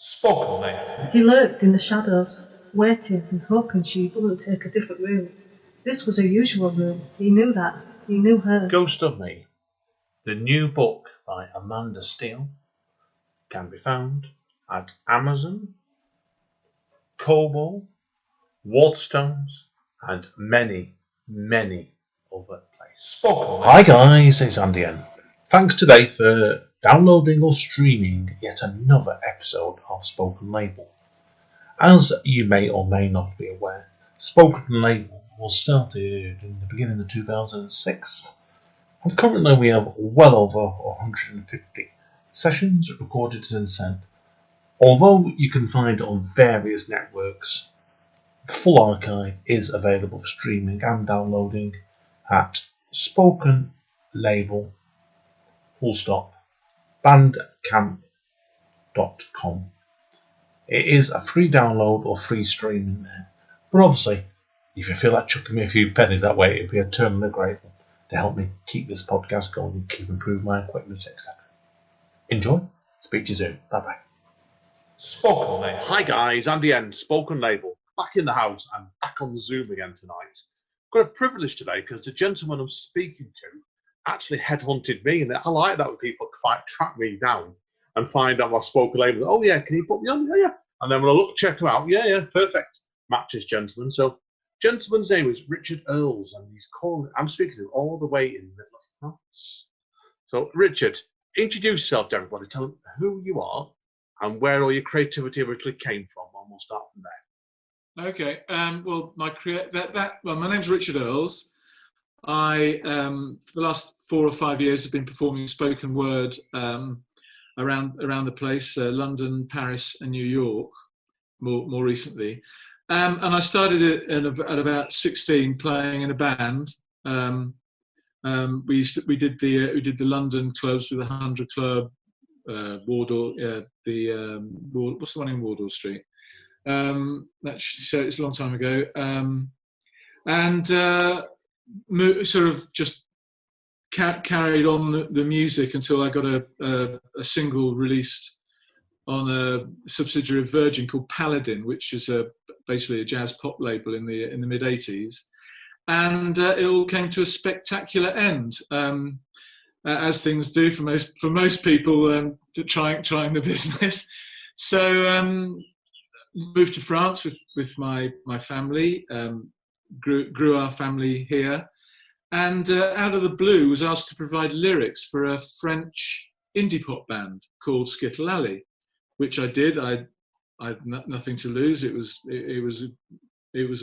Spoken Lane. He lurked in the shadows, waiting and hoping she wouldn't take a different route. This was her usual room. He knew that. He knew her. Ghost of Me, the new book by Amanda Steele, can be found at Amazon, Kobo, Waterstones, and many, many other places. Hi guys, it's Andy N. Thanks today for downloading or streaming yet another episode of Spoken Label. As you may or may not be aware, Spoken Label was started in the beginning of 2006, and currently we have well over 150 sessions recorded since then. Although you can find it on various networks, the full archive is available for streaming and downloading at Spoken Label bandcamp.com. It is a free download or free stream in there, but obviously, if you feel like chucking me a few pennies that way, it'd be eternally grateful to help me keep this podcast going and keep improving my equipment, etc. Enjoy. Speak to you soon. Bye bye. Spoken Label. Hi guys, Andy N. Spoken Label. Back in the house and back on Zoom again tonight. Got a privilege today because the gentleman I'm speaking to actually headhunted me, and I like that when people quite track me down and find out my Spoken Label. Oh yeah, can you put me on? Yeah. And then when I look, check him out. Yeah, perfect. Matches gentleman. So, gentleman's name is Richard Earls, and he's calling. I'm speaking to him all the way in the middle of France. So, Richard, introduce yourself to everybody. Tell them who you are and where all your creativity originally came from, and we'll start from there. Okay. My name's Richard Earls. I, for the last 4 or 5 years, have been performing spoken word around the place, London, Paris, and New York, more recently. And I started it at about 16, playing in a band. We did the London clubs with the 100 Club, Wardour, what's the one in Wardour Street? It's a long time ago, and sort of just carried on the music until I got a single released on a subsidiary of Virgin called Paladin, which is basically a jazz pop label in the mid '80s, and it all came to a spectacular end, as things do for most people trying the business. So moved to France with my family, grew our family here, and out of the blue was asked to provide lyrics for a French indie pop band called Skittle Alley, which I did. I had nothing to lose. It was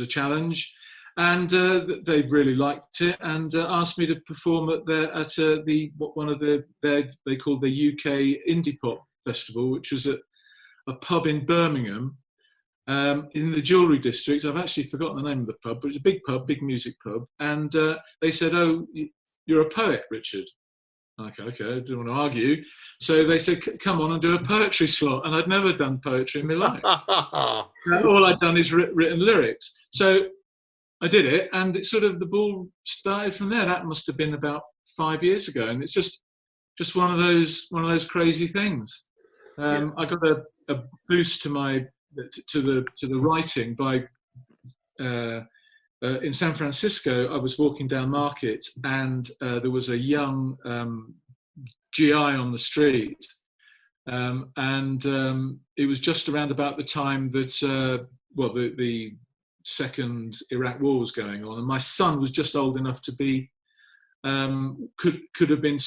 a challenge, and they really liked it and asked me to perform at one of they called the UK Indie Pop Festival, which was at a pub in Birmingham. In the jewellery district. I've actually forgotten the name of the pub, but it's a big pub, big music pub. And they said, "Oh, you're a poet, Richard." Okay, I didn't want to argue. So they said, "Come on and do a poetry slot." And I'd never done poetry in my life. All I'd done is written lyrics. So I did it, and it sort of, the ball started from there. That must have been about 5 years ago, and it's just one of those crazy things. I got a boost to the writing by in San Francisco. I was walking down Market, and there was a young GI on the street, and it was just around about the time that the second Iraq war was going on, and my son was just old enough to be could have been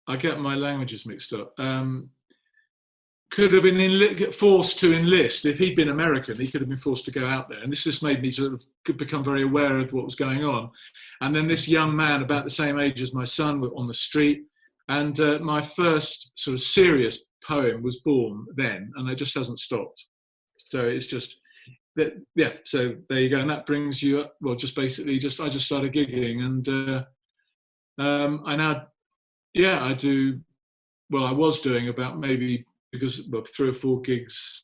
I get my languages mixed up. Could have been forced to enlist. If he'd been American, he could have been forced to go out there. And this just made me sort of become very aware of what was going on. And then this young man, about the same age as my son, were on the street. And my first sort of serious poem was born then, and it just hasn't stopped. So it's just that, yeah. So there you go, and that brings you up. Well, just basically, I just started gigging, and I now. Yeah, I do. Well, I was doing about maybe 3 or 4 gigs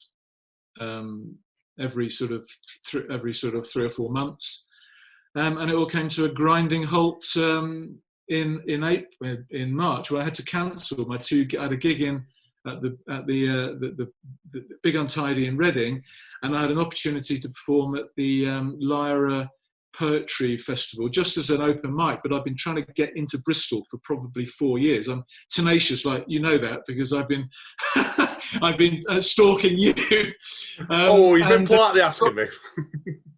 every sort of 3 or 4 months, and it all came to a grinding halt in March where I had to cancel my two. I had a gig at the Big Untidy in Reading, and I had an opportunity to perform at the Lyra Poetry Festival just as an open mic. But I've been trying to get into Bristol for probably 4 years. I'm tenacious, like you know that, because I've been I've been stalking you. You've been politely asking me.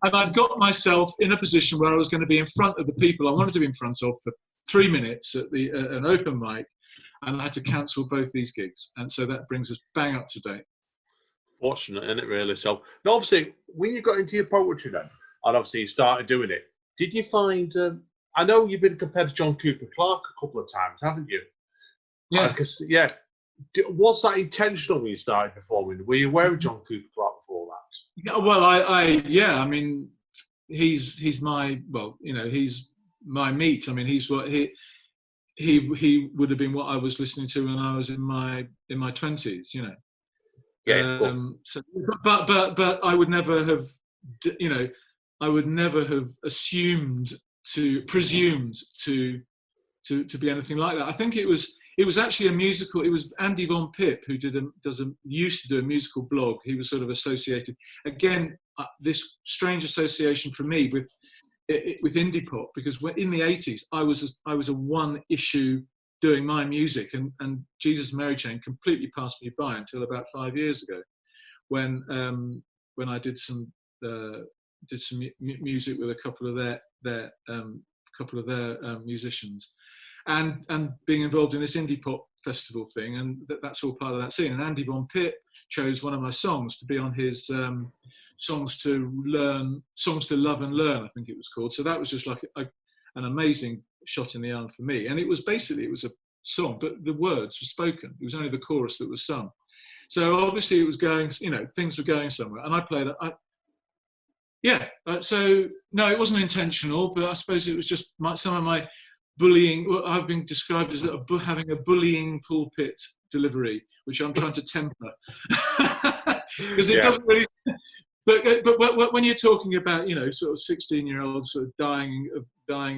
And I got myself in a position where I was going to be in front of the people I wanted to be in front of for 3 minutes at an open mic, and I had to cancel both these gigs. And so that brings us bang up to date. Fortunate, isn't it, really? So, now, obviously, when you got into your poetry then, and obviously you started doing it, did you find, I know you've been compared to John Cooper Clarke a couple of times, haven't you? Yeah. Was that intentional when you started performing? Were you aware of John Cooper Clarke before that? Yeah, well, I mean, he's my, well, you know, he's my meat. I mean, he's what he would have been what I was listening to when I was in my 20s, you know. Yeah. Cool. So, but I would never have, you know, I would never have presumed to be anything like that. I think it was actually a musical. It was Andy Von Pip who used to do a musical blog. He was sort of associated, again, this strange association for me with indie pop, because in the 80s I was a one issue doing my music, and Jesus and Mary Chain completely passed me by until about 5 years ago, when I did some music with a couple of their musicians. And being involved in this indie pop festival thing, and that's all part of that scene. And Andy Von Pip chose one of my songs to be on his songs to love and learn, I think it was called. So that was just like an amazing shot in the arm for me. And it was a song, but the words were spoken. It was only the chorus that was sung. So obviously it was going, you know, things were going somewhere. And I played it. So no, it wasn't intentional, but I suppose it was just some of my bullying. Well, I've been described as having a bullying pulpit delivery, which I'm trying to temper, because it doesn't really. But when you're talking about, you know, sort of 16-year-olds sort of dying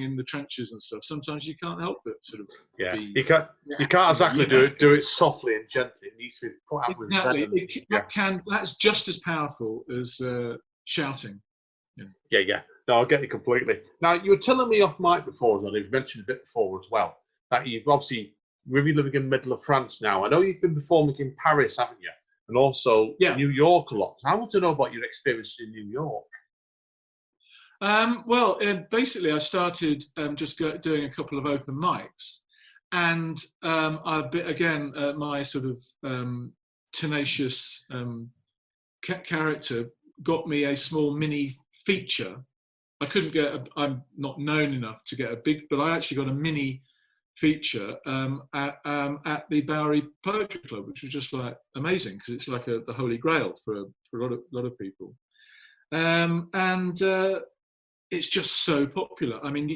in the trenches and stuff, sometimes you can't help but sort of. Yeah, you can't exactly do it softly and gently. It needs to be put out with exactly. That's just as powerful as shouting. Yeah. No, I get it completely. Now, you were telling me off mic before, and you've mentioned a bit before as well, that you've obviously, really living in the middle of France now. I know you've been performing in Paris, haven't you? And also New York a lot. I want to know about your experience in New York. Basically, I started just doing a couple of open mics. And my sort of tenacious character got me a small mini feature. I'm not known enough to get a big, but I actually got a mini feature at the Bowery Poetry Club, which was just like amazing, because it's like the holy grail for a lot of people. It's just so popular. I mean,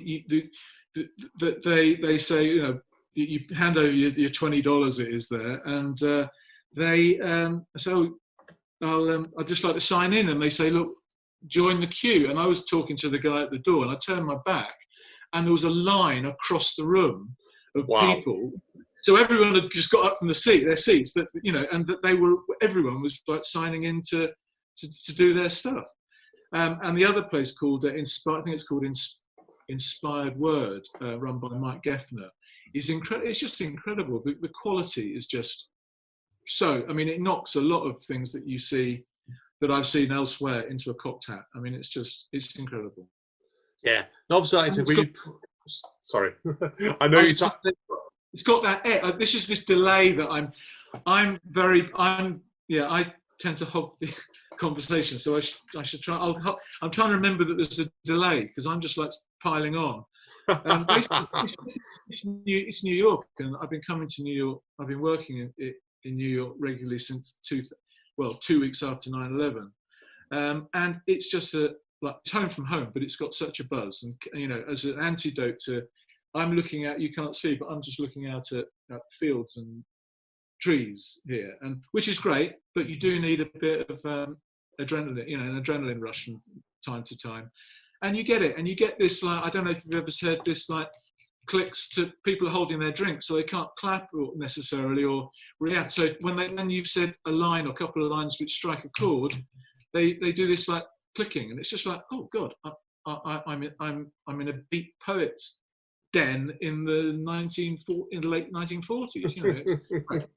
they say, you know, you hand over your $20, it is there, and so I'd just like to sign in, and they say, look, join the queue. And I was talking to the guy at the door, and I turned my back, and there was a line across the room of people. So everyone had just got up from their seats, that, you know, and that everyone was like signing in to do their stuff. And the other place called I think it's called Inspired Word, run by Mike Geffner, is incredible. It's just incredible. The quality is just so. I mean, it knocks a lot of things that you see, that I've seen elsewhere, into a cocked hat. I mean, it's incredible. Yeah, and obviously, sorry, I know you. It's got that. This is this delay that I tend to hog the conversation, so I should try. I'm trying to remember that there's a delay, because I'm just like piling on. Basically, it's New York, and I've been coming to New York. I've been working in New York regularly since 2 weeks after 9/11, and it's just like home from home, but it's got such a buzz. And, you know, as an antidote to, I'm looking at, you can't see, but I'm just looking out at fields and trees here, and which is great, but you do need a bit of adrenaline, you know, an adrenaline rush from time to time, and you get it, and you get this, like, I don't know if you've ever said this, like, clicks to people holding their drinks, so they can't clap necessarily or react. So when you've said a line or a couple of lines which strike a chord, they do this like clicking, and it's just like, oh God, I'm in a beat poet's den in the late 1940s. You know, it's great.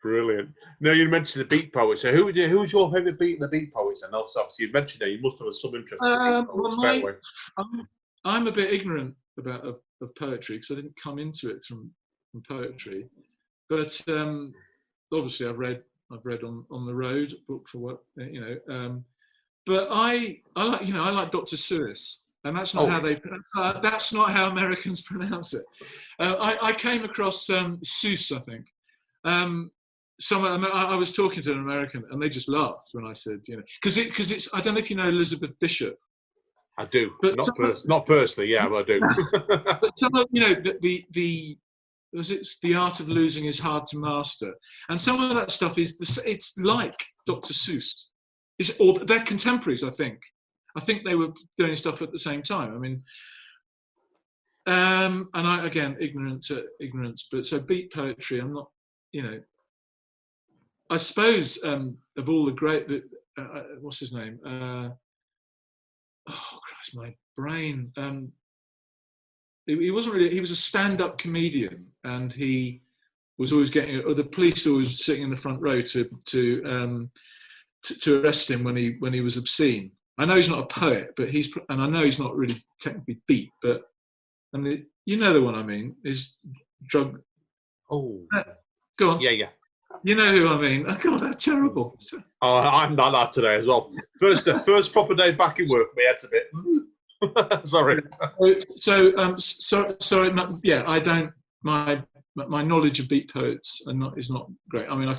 Brilliant. Now, you mentioned the beat poets. So who's your favourite the beat poets? And also, obviously, you mentioned that you must have some interest in the beat poets. I'm a bit ignorant about of poetry because I didn't come into it from poetry, but obviously I've read on the road, book for what but I like Dr. Seuss, and that's not that's not how Americans pronounce it. I came across Seuss, I think. I was talking to an American, and they just laughed when I said, because it's. I don't know if you know Elizabeth Bishop. I do, but not personally. Yeah, but I do. But some of the art of losing is hard to master, and some of that stuff it's like Dr. Seuss. Or they're contemporaries, I think. I think they were doing stuff at the same time. I mean, and I again ignorance, but so beat poetry. I'm not, I suppose of all the great, what's his name? Oh Christ, my brain. He wasn't really. He was a stand-up comedian, and he was always the police always sitting in the front row to arrest him when he was obscene. I know he's not a poet, but and I know he's not really technically beat, but you know the one I mean is drug. Oh, go on. Yeah. You know who I mean. Oh God, that's terrible. Oh, I'm like that today as well. First proper day back in work, my head's a bit. Sorry. Sorry. Yeah, I don't. My knowledge of beat poets is not great. I mean, I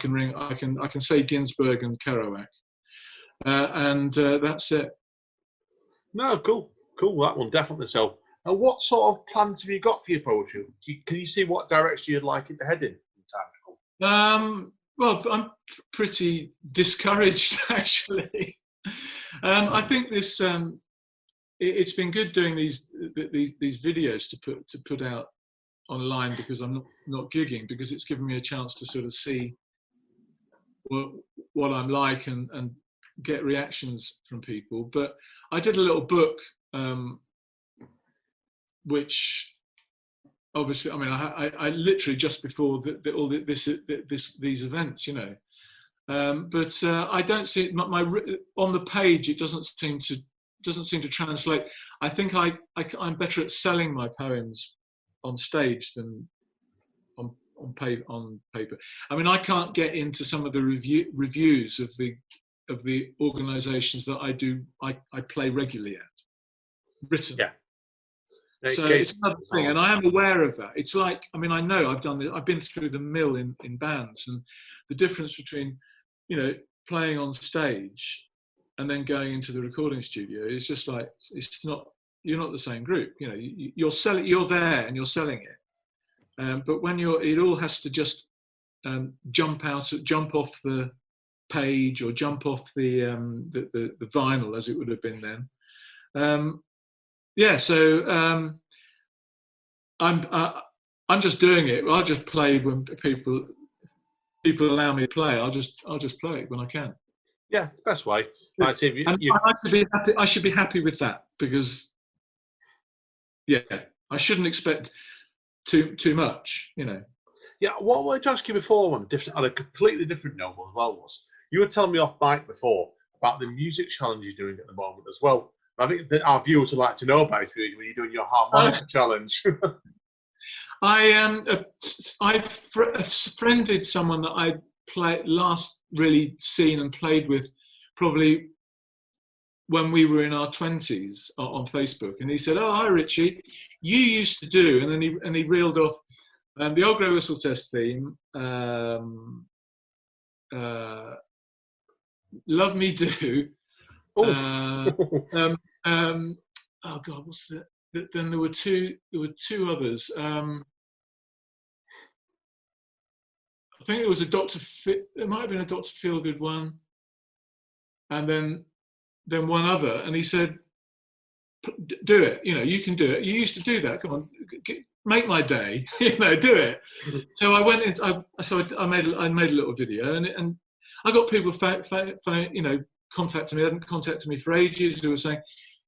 can say Ginsberg and Kerouac, and that's it. No, cool. That one definitely. So, what sort of plans have you got for your poetry? Can you see what direction you'd like it to head in time? Well, I'm pretty discouraged actually. I think this. It's been good doing these videos to put out online because I'm not gigging, because it's given me a chance to sort of see what I'm like and get reactions from people. But I did a little book, which obviously, I mean, I literally just before these events, but I don't see my on the page. It doesn't seem to translate. I think I'm better at selling my poems on stage than on paper. I mean, I can't get into some of the reviews of the organisations that I play regularly at. Written. Yeah. So it's another thing, and I am aware of that. It's like, I mean, I know I've done this. I've been through the mill in bands, and the difference between, playing on stage and then going into the recording studio is just like, you're not the same group. You're there and you're selling it. But when it all has to just jump off the page or jump off the vinyl, as it would have been then. So I'm just doing it. I'll just play when people allow me to play. I'll just play it when I can. Yeah, it's the best way. I should be happy with that, because I shouldn't expect too much, Yeah, what I wanted to ask you before on a completely different note as well was, you were telling me off mic before about the music challenge you're doing at the moment as well. I think that our viewers would like to know about it when you're doing your harmonica challenge. I friended someone that I last really seen and played with probably when we were in our 20s on Facebook, and he said, "Oh, hi Richie, you used to do," and then he reeled off the Old Grey Whistle Test theme, Love Me Do. Oh God, what's that? Then there were two others. I think it was it might have been a Dr. Feelgood one, and then one other. And he said, do it. You can do it. You used to do that. Come on, make my day. Do it. So I went in. I made a little video, and I got people contacting me. They hadn't contacted me for ages. Who were saying,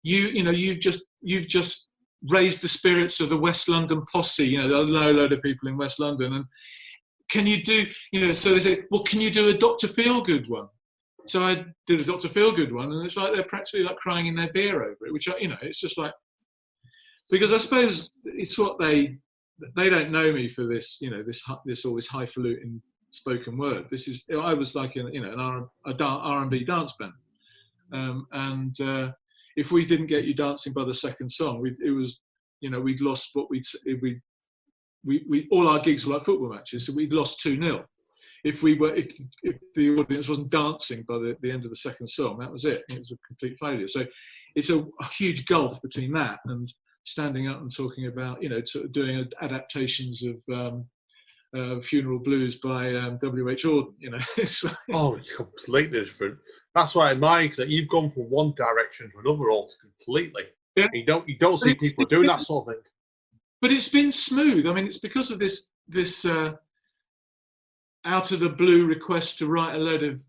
you've just raised the spirits of the West London posse. There are a load of people in West London, and can you do? So they say, well, can you do a Dr. Feelgood one? So I did a Dr. Feelgood one, and it's like they're practically like crying in their beer over it, which it's just like, because I suppose it's what they don't know me for this, this highfalutin spoken word. I was like an R&B dance band, and if we didn't get you dancing by the second song, we'd lost what we all our gigs were like football matches, so we'd lost 2-0. If the audience wasn't dancing by the end of the second song, that was it. It was a complete failure. So it's a huge gulf between that and standing up and talking about, doing adaptations of Funeral Blues by W.H. Auden. It's like, it's completely different. That's why I admire, because you've gone from one direction to another completely. Yeah. You don't see people doing that sort of thing. But it's been smooth. I mean, it's because of this out of the blue request to write a load of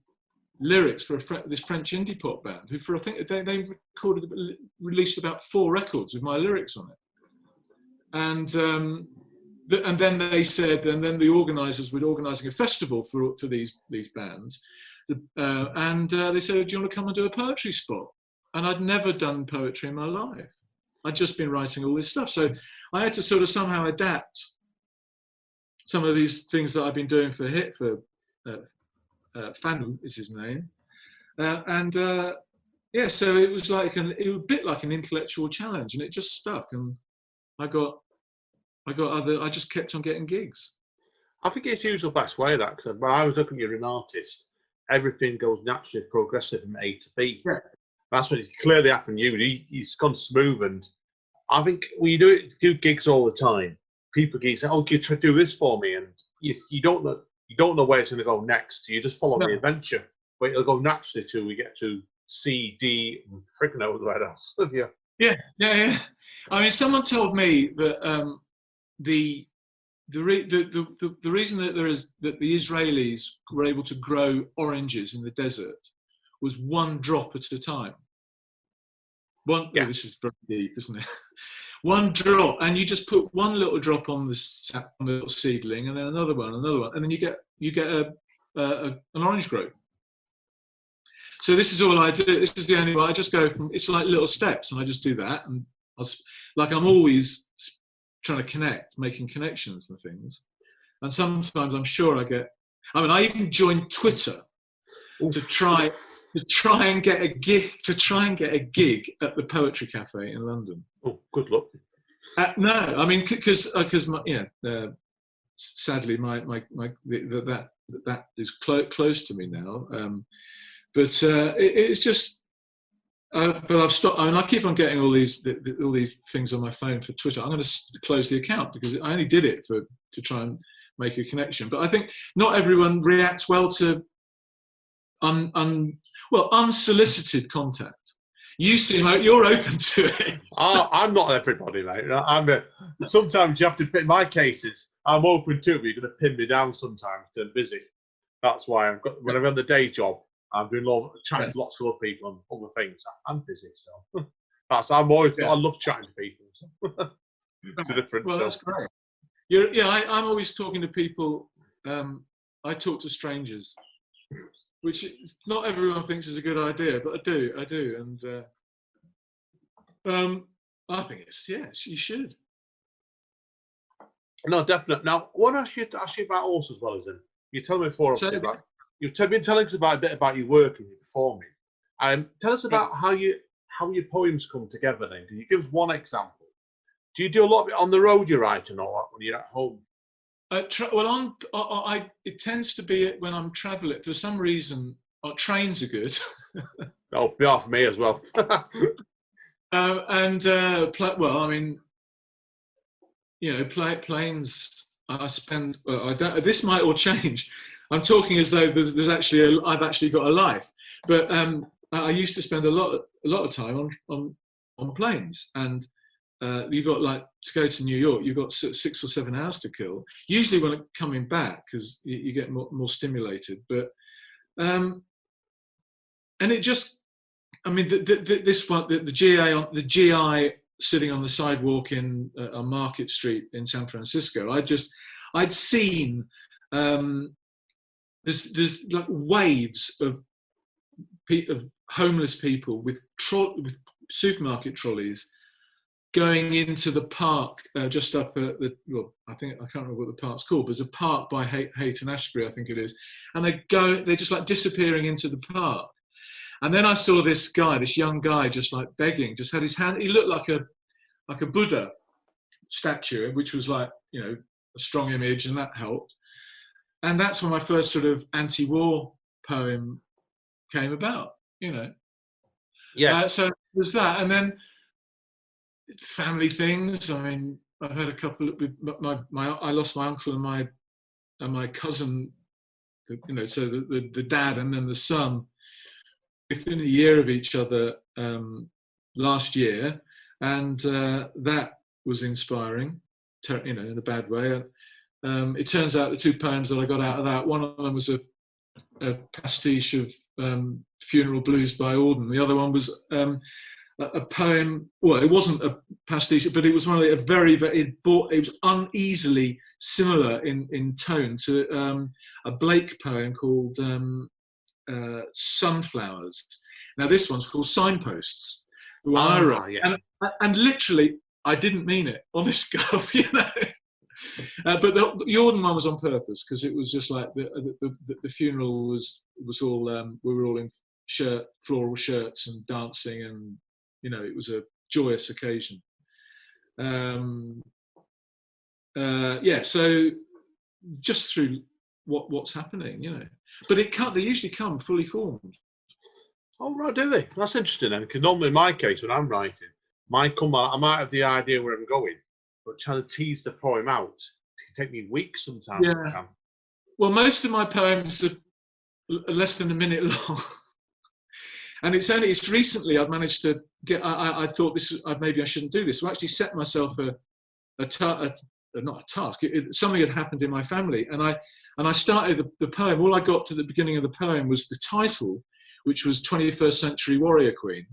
lyrics for this French indie pop band, who I think they released about 4 records with my lyrics on it, and then they said, and then the organisers were organising a festival for these bands, and they said, do you want to come and do a poetry spot? And I'd never done poetry in my life. I'd just been writing all this stuff, so I had to sort of somehow adapt some of these things that I've been doing for Fanu is his name, so it was a bit like an intellectual challenge, and it just stuck, and I just kept on getting gigs. I think it's usually the best way, that, because when I was looking at an artist, everything goes naturally progressive from A to B. Yeah. That's what clearly happened to you. He's gone smooth, and I think when you do gigs all the time, people can say, "Oh, you try to do this for me," and you don't know where it's going to go next. You just follow the adventure, but it'll go naturally till we get to C, D, and freaking out where else. Yeah. I mean, someone told me that the reason that the Israelis were able to grow oranges in the desert was one drop at a time. This is very deep, isn't it? One drop, and you just put one little drop on the little seedling, and then another one, and then you get an orange growth. So this is all I do. This is the only way. I just go from, it's like little steps, and I just do that, and I'm always trying to connect, making connections and things. And sometimes I'm sure I even joined Twitter to try and get a gig at the Poetry Cafe in London. Oh, good luck. No, I mean, because sadly that is close to me now. But it's just. But I've stopped. I mean, I keep on getting all these things on my phone for Twitter. I'm going to close the account because I only did it to try and make a connection. But I think not everyone reacts well to unsolicited contact. You seem you're open to it. I'm not everybody, mate. Sometimes you have to pick my cases. I'm open to it, but you're going to pin me down sometimes. I'm busy. That's why when I'm on the day job, I'm doing chatting to lots of other people on other things. I'm busy, so I love chatting to people. So. It's a different. Well, that's great. I'm always talking to people. I talk to strangers, which not everyone thinks is a good idea, but I do, and I think you should. No, definitely. Now, I want to ask you about us as well, as in you tell me before. You've been telling us a bit about your work and your performing. Tell us about how your poems come together. Then, can you give us one example? Do you do a lot of it on the road? You're writing, or when you're at home? It tends to be when I'm travelling. For some reason, trains are good. For me as well. Planes. I spend. This might all change. I'm talking as though I've actually got a life. But I used to spend a lot of time on on planes, and you've got like to go to New York. You've got 6 or 7 hours to kill. Usually, when coming back, because you get more stimulated. But and it just, I mean, this one, the GI sitting on the sidewalk on Market Street in San Francisco. I'd seen there's like waves of homeless people with supermarket trolleys going into the park just up at I can't remember what the park's called, but there's a park by Haight-Ashbury, I think it is, and they're just like disappearing into the park. And then I saw this young guy, just like begging, just had his hand. He looked like a Buddha statue, which was like, a strong image, and that helped. And that's when my first sort of anti-war poem came about, Yeah. So there's that, and then family things. I mean, I've had a couple of I lost my uncle and my cousin, so the dad and then the son within a year of each other last year, and that was inspiring, in a bad way. It turns out the 2 poems that I got out of that, one of them was a pastiche of Funeral Blues by Auden. The other one was a poem. Well, it wasn't a pastiche, but it was one of it was uneasily similar in tone to a Blake poem called Sunflowers. Now this one's called Signposts. The one I wrote, yeah. And literally, I didn't mean it. Honest God, but the Auden one was on purpose, because it was just like the funeral was all we were all in floral shirts and dancing, and it was a joyous occasion. So just through what's happening, but they usually come fully formed. Oh right, do they? That's interesting then, because normally in my case when I'm writing, I might have the idea where I'm going, but trying to tease the poem out, it can take me weeks sometimes. Yeah. Well, most of my poems are less than a minute long. And it's recently I've managed to get. I thought maybe I shouldn't do this. So I actually set myself not a task. Something had happened in my family, and I started the poem. All I got to the beginning of the poem was the title, which was 21st Century Warrior Queen.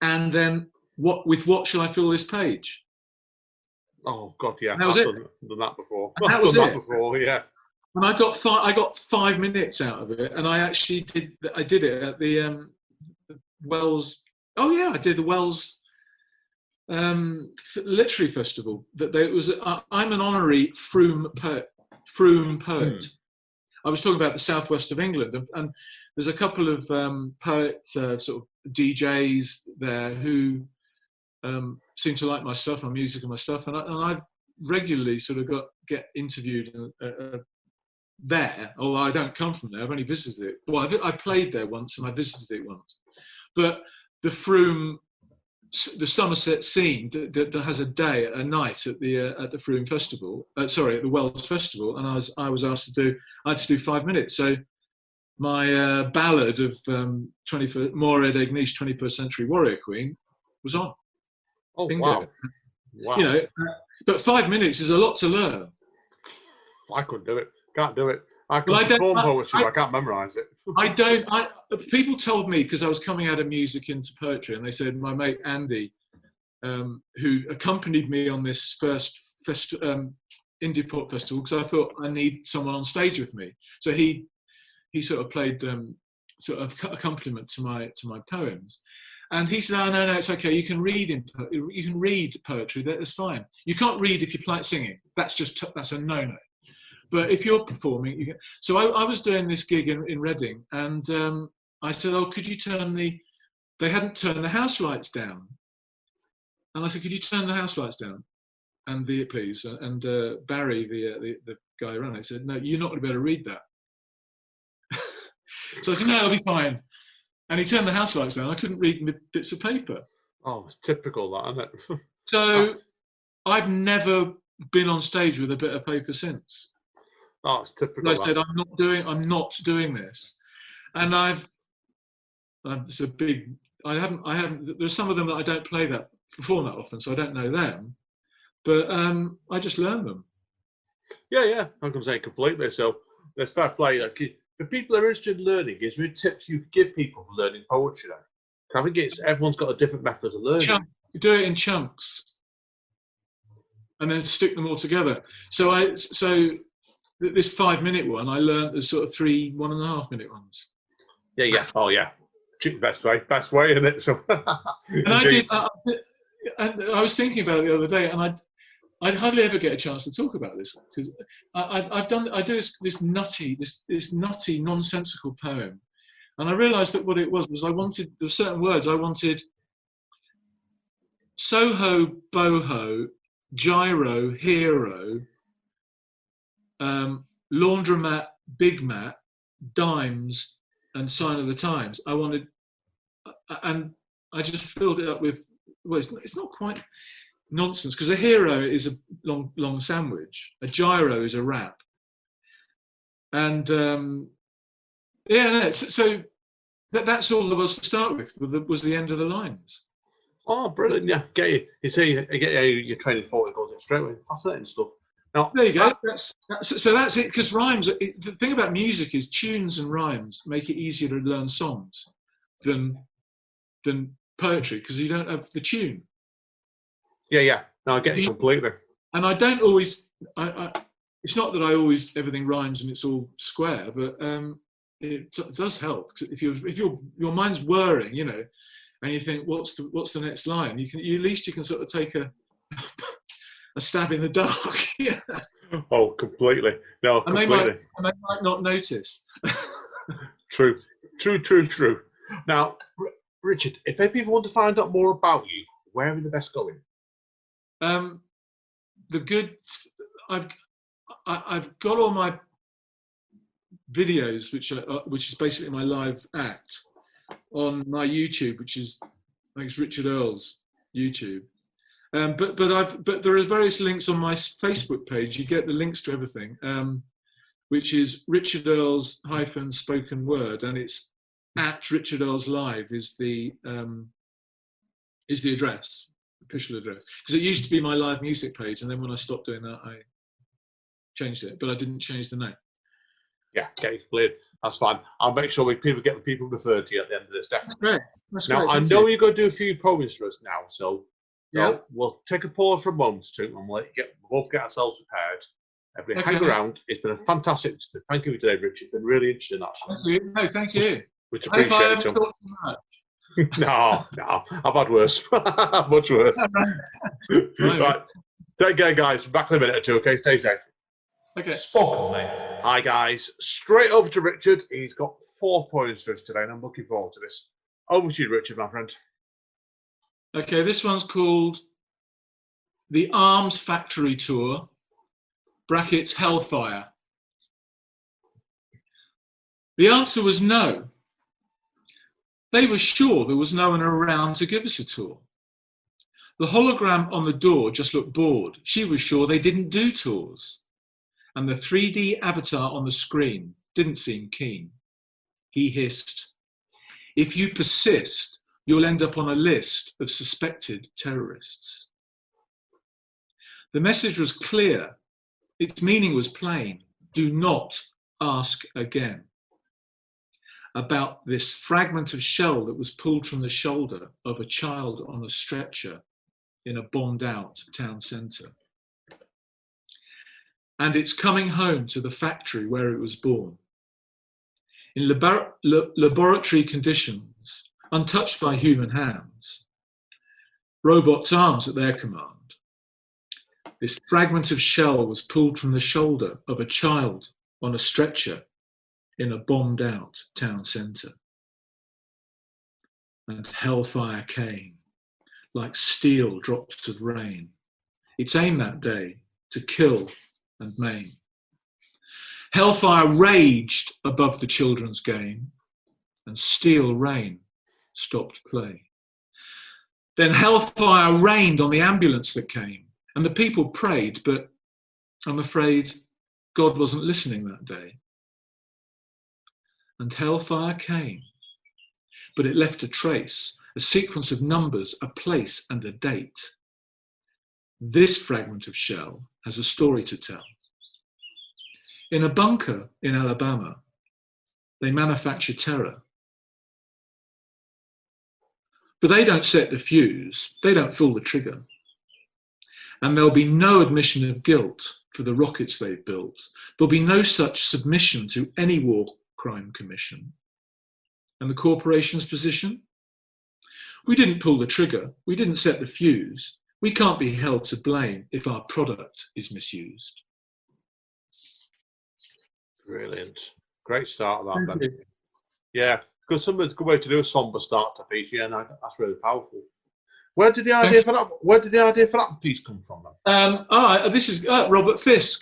And then what shall I fill this page? Oh God, yeah, I've done that before. And that was done that before, yeah. And I got 5 minutes out of it, and I actually did it at the Wells. Oh yeah, I did the Wells Literary Festival. I'm an honorary Frome poet. I was talking about the southwest of England, and there's a couple of poets, sort of DJs there who seem to like my stuff, my music and my stuff, and I've regularly sort of get interviewed there, although I don't come from there. I've only visited it. Well, I played there once and I visited it once. But the Somerset scene that has a night at the Frome Festival, at the Wells Festival, and I was asked I had to do 5 minutes. So my ballad of Morad Ignish 21st Century Warrior Queen was on. Oh, Bingo. Wow. But 5 minutes is a lot to learn. I couldn't do it. Can't do it. I can perform poetry, but I can't memorise it. People told me, because I was coming out of music into poetry, and they said my mate Andy, who accompanied me on this first indie pop festival, because I thought I need someone on stage with me. So he sort of played sort of accompaniment to my poems. And he said, "Oh, no, it's okay. You can read poetry. That's fine. You can't read if you're singing. That's a no-no. But if you're performing, you can." So I was doing this gig in Reading, and I said, "Oh, could you they hadn't turned the house lights down." And I said, "Could you turn the house lights down? And please." And Barry, the guy around, I said, "No, you're not going to be able to read that." So I said, "No, it'll be fine." And he turned the house lights down. I couldn't read bits of paper. Oh, it's typical, that, isn't it? So I've never been on stage with a bit of paper since. Oh, it's typical. I said, I'm not doing this. And it's a big I haven't. There's some of them that I don't play that perform that often, so I don't know them. But I just learn them. Yeah, I can say completely. So let's fair play. For people who are interested in learning, is there any tips you could give people for learning poetry? Then? I think everyone's got a different method of learning. You do it in chunks, and then stick them all together. So this 5-minute one, I learned the sort of 3 1.5-minute ones. Yeah. Oh yeah. Best way, isn't it? So. And I did. And I was thinking about it the other day, and I'd hardly ever get a chance to talk about this because I do this nutty, nonsensical poem, and I realised that what it was there were certain words I wanted: Soho, boho, gyro, hero, laundromat, big mat, dimes, and sign of the times. I wanted, and I just filled it up with. Well, it's not quite nonsense because a hero is a long sandwich. A gyro is a wrap, and so that's all there was to start with. Was the end of the lines. Oh, brilliant! Yeah, get you. You see, your training forward goes in straight away. Fascinating stuff. Now, there you go. That's it. Because rhymes. The thing about music is tunes and rhymes make it easier to learn songs than poetry because you don't have the tune. Yeah. No, I get it completely. And I don't always. It's not that I always everything rhymes and it's all square, but it does help. If your mind's whirring, and you think, what's the next line? At least you can sort of take a stab in the dark. Yeah. Oh, completely. No, completely. And they might not notice. True. Now, Richard, if people want to find out more about you, where are the best going? I've got all my videos, which is basically my live act, on my YouTube, which is Richard Earls YouTube. But there are various links on my Facebook page. You get the links to everything, which is Richard Earls -spoken word, and it's at Richard Earls Live is the address, official address. Because it used to be my live music page, and then when I stopped doing that, I changed it, but I didn't change the name. Yeah, okay, brilliant. That's fine. I'll make sure people get the people referred to you at the end of this. Definitely. That's great. I know you're going to do a few poems for us now, so we'll take a pause for a moment or two, and we'll both get ourselves prepared. Everybody hang around. It's been a fantastic. Thank you today, Richard. It's been really interesting, actually. Thank you. No, thank you. Which appreciate it. No, I've had worse. Much worse. Right. Take care, guys. Back in a minute or two, okay? Stay safe. Okay. Spoken, mate. Hi, guys. Straight over to Richard. He's got 4 points for us today, and I'm looking forward to this. Over to you, Richard, my friend. Okay, this one's called The Arms Factory Tour, brackets Hellfire. The answer was no. They were sure there was no one around to give us a tour. The hologram on the door just looked bored. She was sure they didn't do tours. And the 3D avatar on the screen didn't seem keen. He hissed, "If you persist, you'll end up on a list of suspected terrorists." The message was clear. Its meaning was plain. Do not ask again. About this fragment of shell that was pulled from the shoulder of a child on a stretcher in a bombed out town centre. And it's coming home to the factory where it was born. In laboratory conditions, untouched by human hands, robots' arms at their command. This fragment of shell was pulled from the shoulder of a child on a stretcher in a bombed out town centre. And hellfire came, like steel drops of rain. Its aim that day to kill and maim. Hellfire raged above the children's game, and steel rain stopped play. Then hellfire rained on the ambulance that came, and the people prayed, but I'm afraid God wasn't listening that day. And hellfire came, but it left a trace, a sequence of numbers, a place and a date. This fragment of shell has a story to tell. In a bunker in Alabama, they manufacture terror. But they don't set the fuse, they don't pull the trigger. And there'll be no admission of guilt for the rockets they've built. There'll be no such submission to any war crime commission. And the corporation's position? We didn't pull the trigger, we didn't set the fuse. We can't be held to blame if our product is misused. Brilliant. Great start of that, then. Yeah, because somebody's a good way to do a somber start to a piece. Yeah, no, that's really powerful. Where did the idea for that piece come from, then? This is Robert Fisk.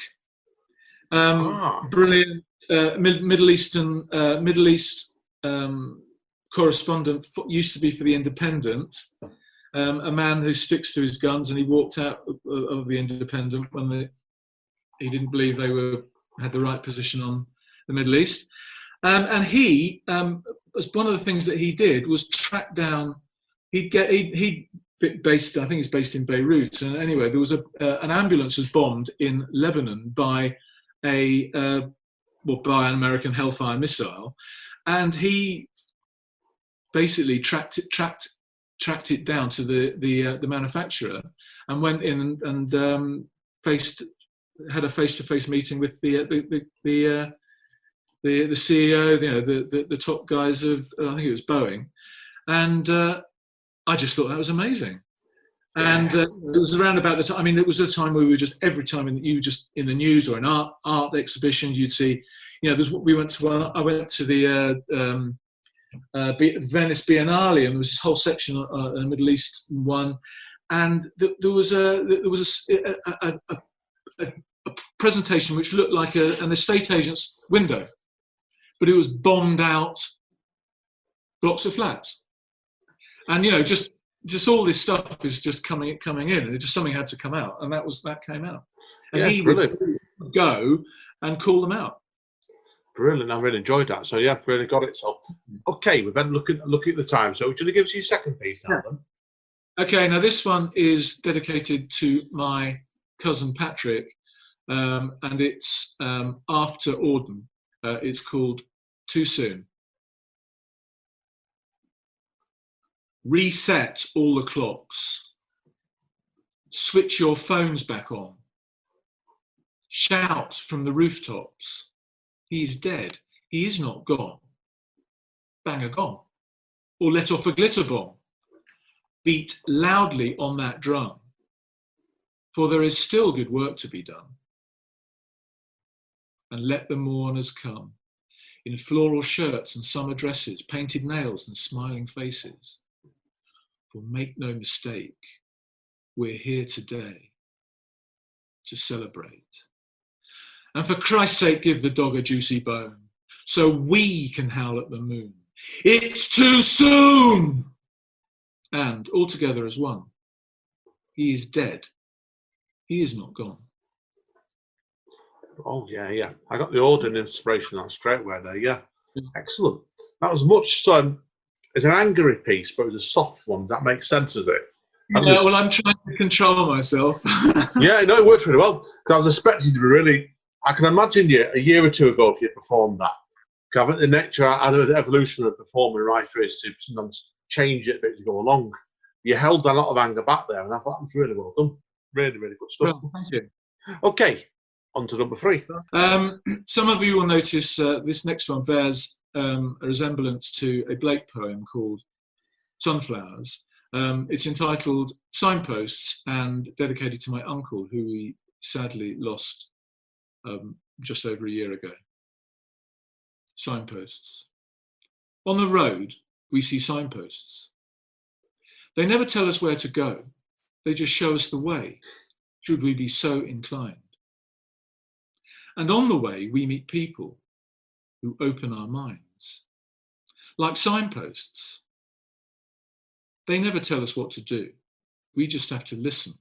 Brilliant Middle East correspondent, used to be for The Independent, a man who sticks to his guns, and he walked out of The Independent when he didn't believe they had the right position on the Middle East. And he, as one of the things that he did was track down, I think he's based in Beirut. And anyway, there was an ambulance was bombed in Lebanon by an American Hellfire missile. And he basically tracked it down to the manufacturer and went in and had a face-to-face meeting with the CEO, the top guys of, I think it was Boeing, and I just thought that was amazing. And it was around about the time. I mean, it was a time where we were just every time you were just in the news or in art exhibitions, you'd see, I went to the Venice Biennale, and there was this whole section on the Middle East one, and there was a presentation which looked like an estate agent's window, but it was bombed out blocks of flats, and just all this stuff is just coming in, and something had to come out, and that came out, and he would go and call them out. Brilliant! I really enjoyed that. So yeah, I've really got it. So okay, we've been looking at the time. So would you give us your second piece now, then? Okay, now this one is dedicated to my cousin Patrick, and it's after Auden. It's called Too Soon. Reset all the clocks. Switch your phones back on. Shout from the rooftops. He is dead. He is not gone. Bang a gong. Or let off a glitter bomb. Beat loudly on that drum. For there is still good work to be done. And let the mourners come. In floral shirts and summer dresses, painted nails and smiling faces. For make no mistake, we're here today to celebrate. And for Christ's sake, give the dog a juicy bone, so we can howl at the moon. It's too soon! And all together as one, he is dead. He is not gone. Oh, yeah. I got the Auden inspiration on straight away there, yeah. Excellent. That was much it's an angry piece, but it was a soft one. That makes sense, does it? Well, I'm trying to control myself. Yeah, no, it worked really well. Because I was expecting to be really... I can imagine you a year or two ago if you performed that. Because I think the nature and the evolution of performing writer is to sometimes change it a bit as you go along. You held a lot of anger back there, and I thought that was really well done. Really, really good stuff. Well, thank you. Okay, on to number 3. Some of you will notice this next one bears a resemblance to a Blake poem called Sunflowers. It's entitled Signposts and dedicated to my uncle, who we sadly lost just over a year ago. Signposts. On the road, we see signposts. They never tell us where to go. They just show us the way, should we be so inclined. And on the way, we meet people who open our minds. Like signposts. They never tell us what to do. We just have to listen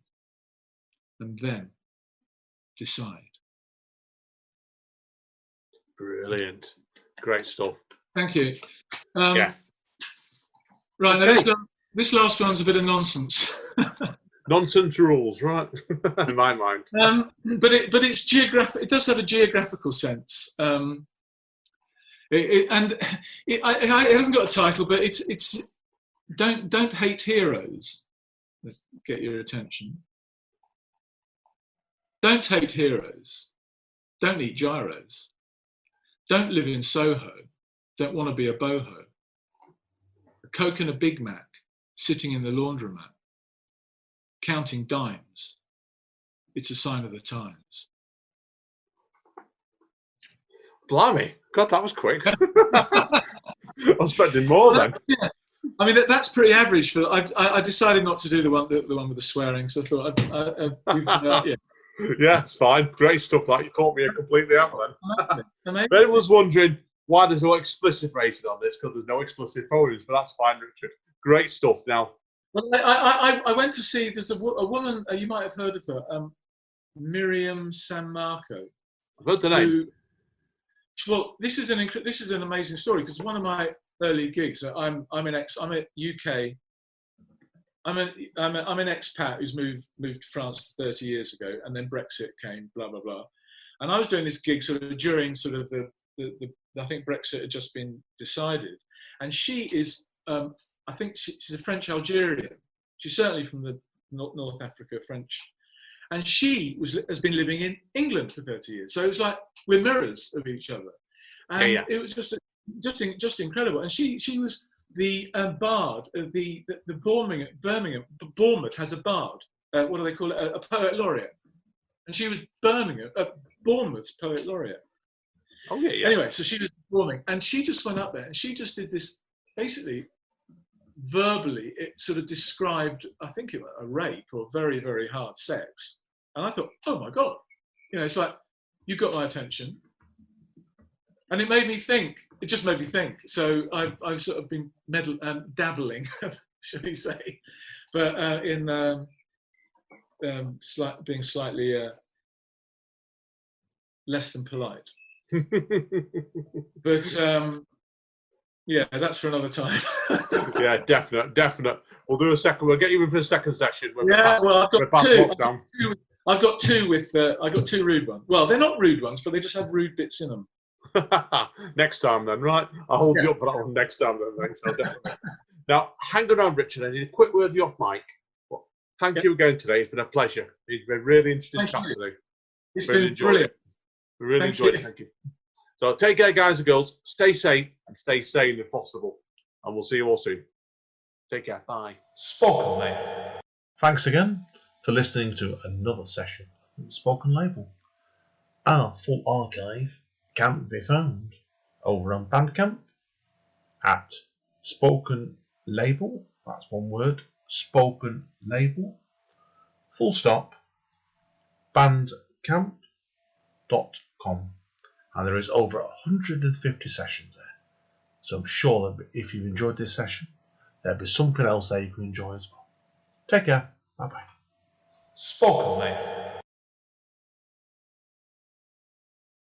and then decide. Brilliant. Great stuff. Thank you. Yeah. Right, Okay. now This last one's a bit of nonsense. Nonsense rules, right? In my mind. But it's geographic. It does have a geographical sense. It hasn't got a title, but it's don't hate heroes. Let's get your attention. Don't hate heroes. Don't eat gyros. Don't live in Soho. Don't want to be a boho. A Coke and a Big Mac, sitting in the laundromat, counting dimes. It's a sign of the times. Blimey, God, that was quick. I was expecting more then. Yeah. I mean, that's pretty average. For I decided not to do the one with the swearing, so I thought Yeah, it's fine. Great stuff. That you caught me completely out then. If anyone's wondering why there's no explicit rating on this, because there's no explicit poems, but that's fine, Richard. Great stuff. Now, well, I went to see. There's a woman you might have heard of her, Miriam San Marco. I've heard the name. Well, this is an amazing story because one of my early gigs. I'm at UK. I'm an expat who's moved to France 30 years ago, and then Brexit came. Blah blah blah, and I was doing this gig sort of during sort of the I think Brexit had just been decided, and she is I think she's a French Algerian. She's certainly from the North Africa French. And she has been living in England for 30 years. So it was like we're mirrors of each other. And it was just incredible. And she was the bard of the Birmingham. Bournemouth has a bard. What do they call it? A poet laureate. And she was Bournemouth's poet laureate. Oh, yeah. Anyway, so she was performing. And she just went up there and she just did this, basically, verbally, it sort of described, I think it was a rape or very, very hard sex. And I thought, oh my God, it's like, you got my attention. And it made me think, it just made me think. So I've sort of been dabbling, shall we say, but in being slightly less than polite. But yeah, that's for another time. Yeah, definite. We'll do a second. We'll get you in for a second session. I've got two with. I got two rude ones. Well, they're not rude ones, but they just have rude bits in them. Next time, then, right? I'll hold you up for that one next time, then. Thanks. Definitely. Now, hang around, Richard. I need a quick word with you off mic. Well, thank you again today. It's been a pleasure. It's been really interesting chat today. It's been brilliant. We really enjoyed it. Thank you. So take care, guys and girls. Stay safe and stay sane if possible. And we'll see you all soon. Take care. Bye. Spoken Label. Thanks again for listening to another session of the Spoken Label. Our full archive can be found over on Bandcamp at Spoken Label. That's one word. Spoken Label. Full stop. Bandcamp.com. And there is over 150 sessions there. So I'm sure that if you've enjoyed this session, there'll be something else there you can enjoy as well. Take care. Bye-bye. Spoken Label.